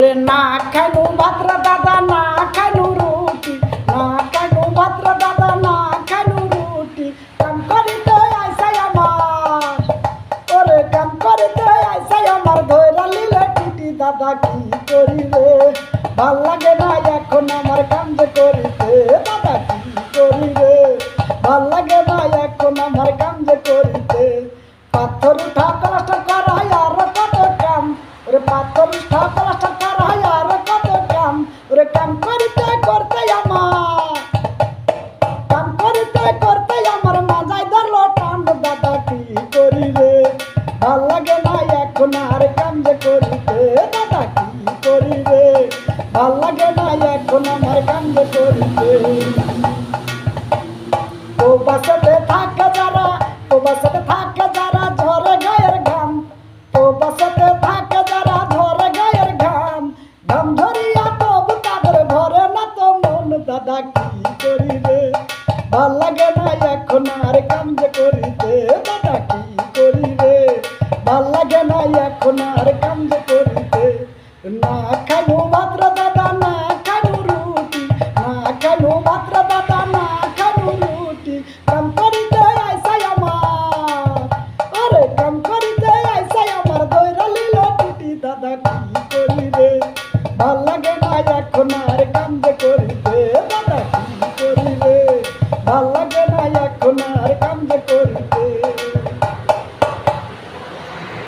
না খাইনু ভাতরা দাদা না খাইনু রুটি না খাইনু ভাতরা দাদা না খাইনু রুটি কাম করিতে আইসাই আমার ওরে কাম করিতে আইসাই আমার ধইরা লিলে টিটি দাদা কি করি রে ভাল লাগে না এখন আমার কাম যে করিতে দাদা কি করি রে ভাল লাগে না এখন আমার কাম যে করিতে পাথর উঠা প্লাস্টার করা আর কত কাম ওরে পাথর উঠা প্লাস্টার করা আর কত কাম ওরে কাম করতে করতে আমার মাজায় ধরলো টান দাদা কি করি রে ভাল লাগে না এখন আর কাম যে করিতে দাদা কি করি রে ভাল লাগে না এখন আমার কাম যে করিতে